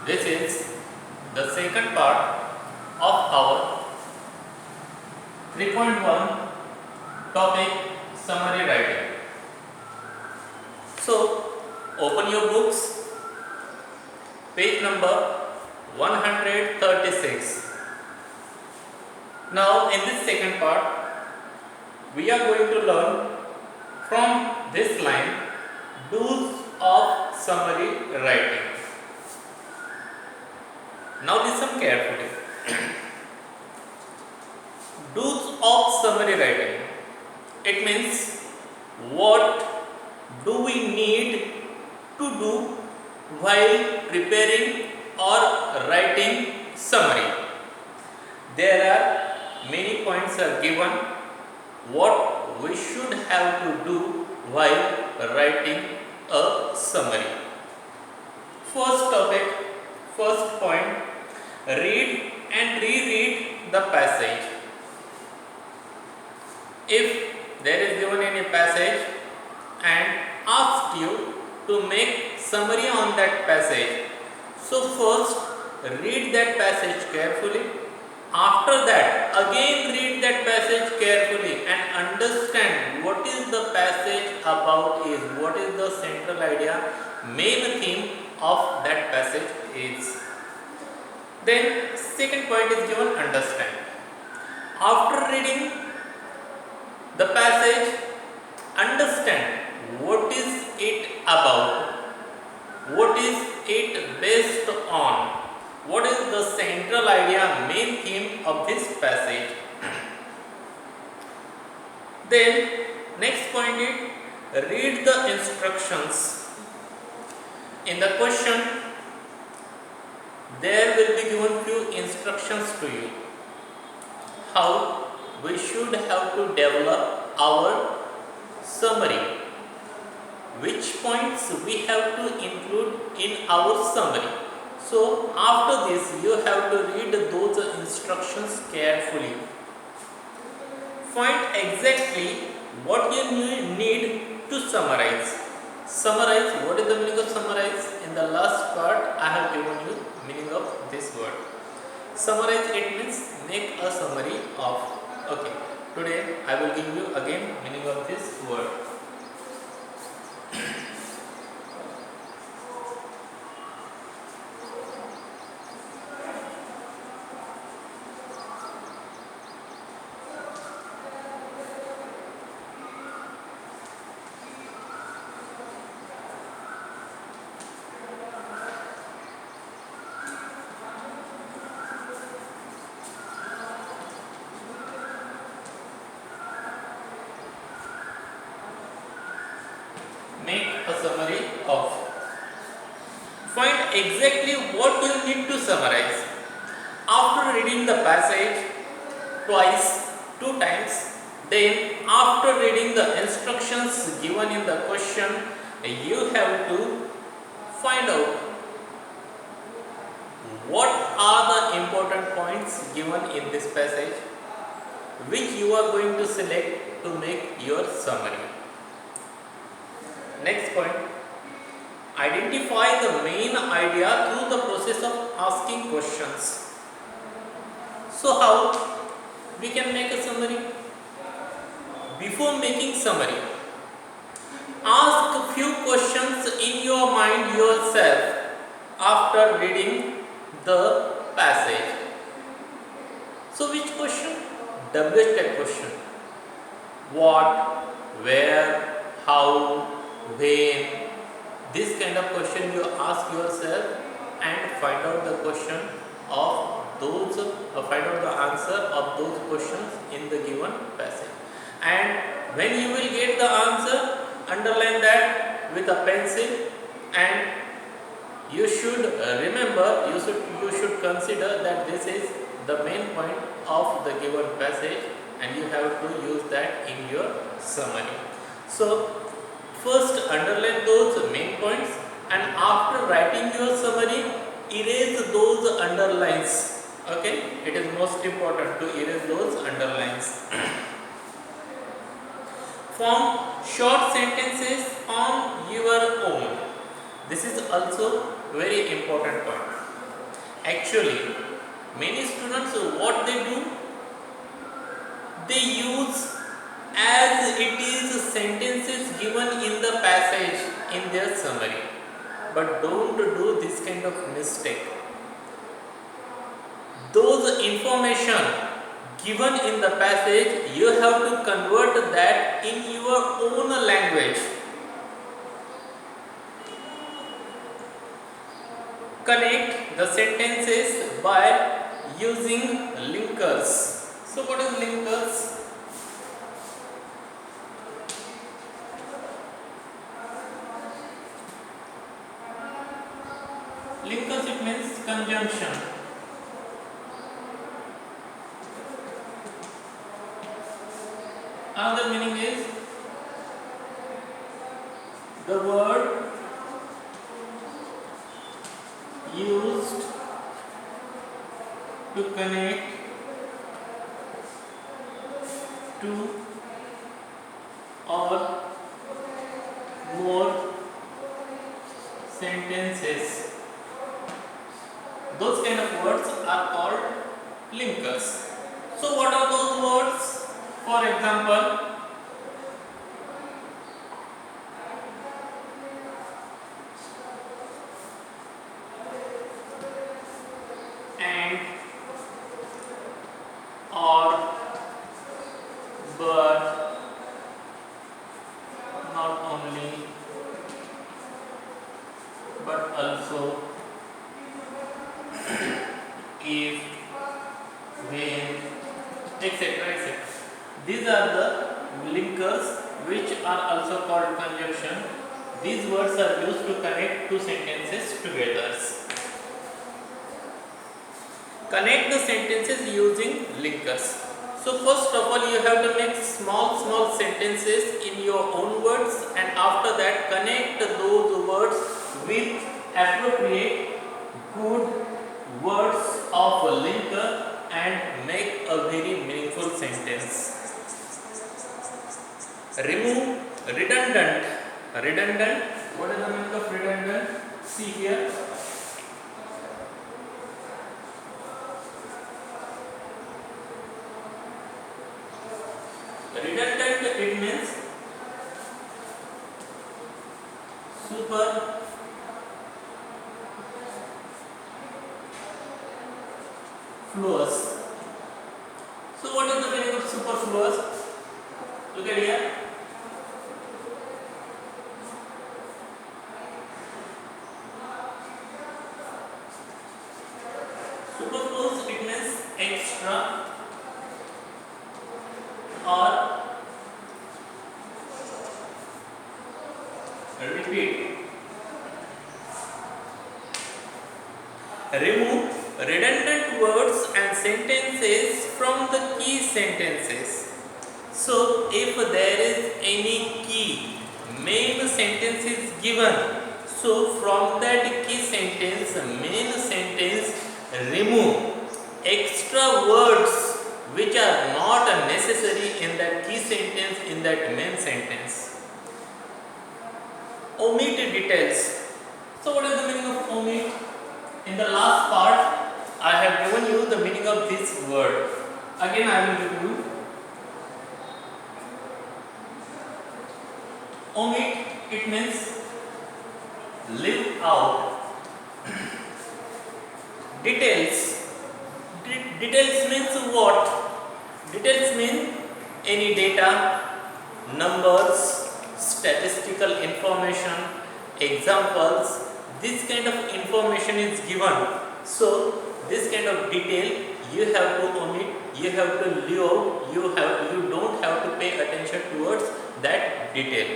This is the second part of our 3.1 topic summary writing. So, open your books, page number 136. Now, in this second part, we are going to learn from this line do's of summary writing. Now listen carefully. Do's of summary writing. It means what do we need to do while preparing or writing summary. There are many points are given what we should have to do while writing a summary. First topic, first point, read and reread the passage. If there is given any passage and asked you to make summary on that passage, so first read that passage carefully. After that, again read that passage carefully and understand what is the passage about is, what is the central idea, main theme of that passage is. Then second point is given understand. After reading the passage, understand what is it about, what is it based on, what is the central idea, main theme of this passage. Then next point is read the instructions. In the question, there will be given few instructions to you how we should have to develop our summary, which points we have to include in our summary. So after this you have to read those instructions carefully. Find exactly what you need to summarize. Summarize, what is the meaning of summarize? In the last part I have given you meaning of this word. Summarize, it means make a summary of. Okay, today I will give you again meaning of this word. Make a summary of. Find exactly what you need to summarize. After reading the passage twice, 2 times, then after reading the instructions given in the question, you have to find out what are the important points given in this passage, which you are going to select to make your summary. Next point, identify the main idea through the process of asking questions. So how we can make a summary? Before making summary, ask a few questions in your mind yourself after reading the passage. So which question? WH question. What, where, how, when, this kind of question you ask yourself and find out the question of those, find out the answer of those questions in the given passage. And when you will get the answer, underline that with a pencil, and you should remember, you should consider that this is the main point of the given passage and you have to use that in your summary. So first underline those main points and after writing your summary, erase those underlines. Okay, it is most important to erase those underlines. Form short sentences on your own. This is also very important point. Actually, many students what they do, they use as it is sentences given in the passage in their summary. But don't do this kind of mistake. Those information given in the passage, you have to convert that in your own language. Connect the sentences by using linkers. So what is linkers? Linkers, it means conjunction. Another meaning is the word used to connect two or more sentences. Those kind of words are called linkers. So what are those words? For example, and, or, but, not only, but also, if, when, etc. etc. These are the linkers which are also called conjunction. These words are used to connect two sentences together. Connect the sentences using linkers. So first of all, you have to make small sentences in your own words, and after that connect those words with appropriate good words of a linker and make a very meaningful sentence. Remove redundant. Redundant. What is the meaning of redundant? See here. Redundant, it means superfluous. So what is the meaning of superfluous? Look at here. Superfluous, it means extra or repeat. Remove redundant words and sentences from the key sentences. So if there is any key main sentence is given, so from that key sentence, main sentence, remove extra words which are not necessary in that key sentence, in that main sentence. Omit details. So what is the meaning of omit? In the last part, I have given you the meaning of this word. Again, I will review. Omit, it means leave out. Details. Details means what? Details mean any data, numbers, statistical information, examples. This kind of information is given. So this kind of detail you have to omit, you have to leave out, you don't have to pay attention towards that detail.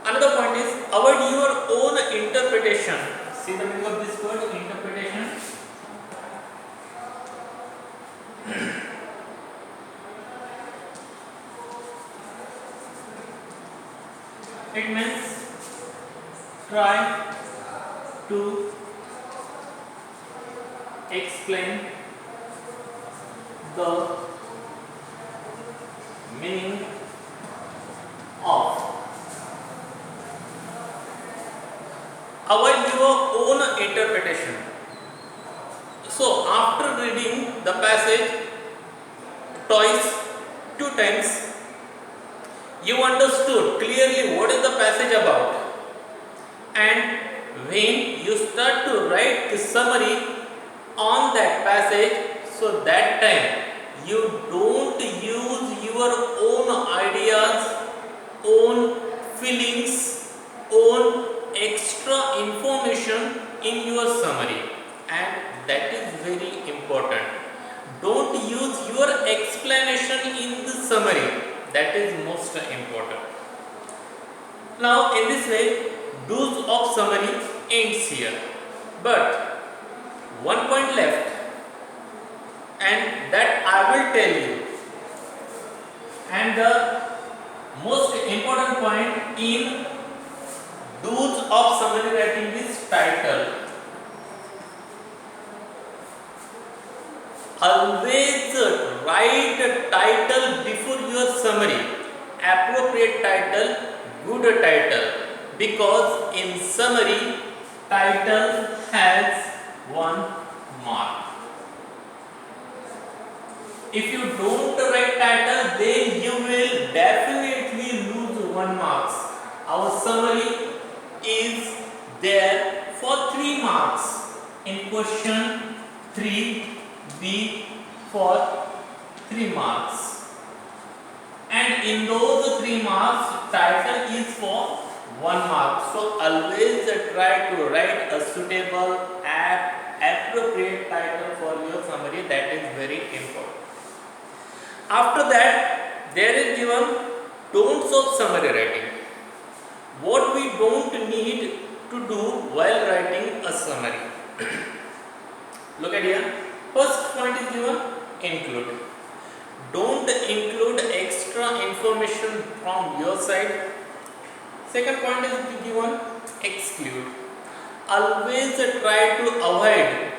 Another point is avoid your own interpretation. See the meaning of this word, interpretation. It means try to explain the meaning of. Avoid your own interpretation. So after reading the passage twice, 2 times, you understood clearly what is the passage about, and when you start to write the summary on that passage, so that time you don't use your own ideas, own feelings, own extra information in your summary, and that is very important. Don't use your explanation in the summary, that is most important. Now in this way, do's of summary ends here, but one point left, and that I will tell you. And the most important point in do's of summary writing is title. Always write a title before your summary, appropriate title, good title, because in summary title has 1 mark. If you don't write title, then you will definitely lose 1 marks. Our summary is there for 3 marks in question 3B for 3 marks, and in those 3 marks title is for 1 mark. So always try to write a suitable appropriate title for your summary, that is very important. After that, there is given don'ts of summary writing. What we don't need to do while writing a summary. Look at here. First point is given, include. Don't include extra information from your side. Second point is given, exclude. Always try to avoid,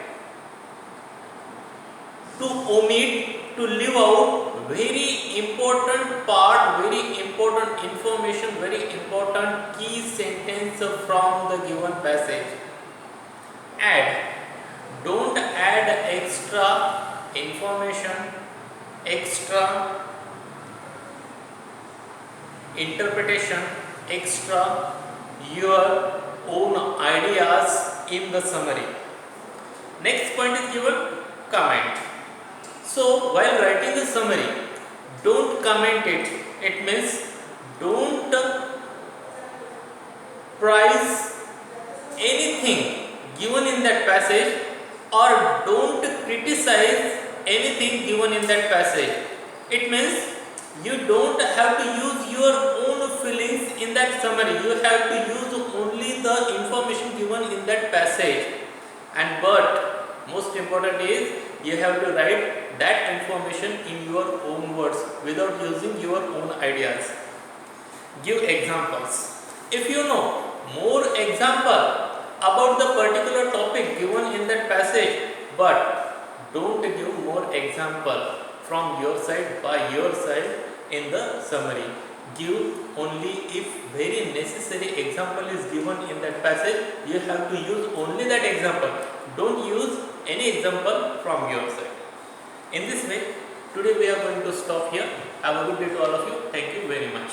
to omit, to leave out very important part, very important information, very important key sentence from the given passage. Add. Don't add extra information, extra interpretation, extra your own ideas in the summary. Next point is given, comment. So while writing the summary, don't comment it. It means don't praise anything given in that passage, or don't criticize anything given in that passage. It means you don't have to use your own feelings in that summary. You have to use only the information given in that passage. And but most important is you have to write that information in your own words without using your own ideas. Give examples. If you know more example about the particular topic given in that passage, but don't give more example from your side, by your side in the summary. Give only if very necessary example is given in that passage, you have to use only that example. Don't use any example from your side. In this way, today we are going to stop here. Have a good day to all of you. Thank you very much.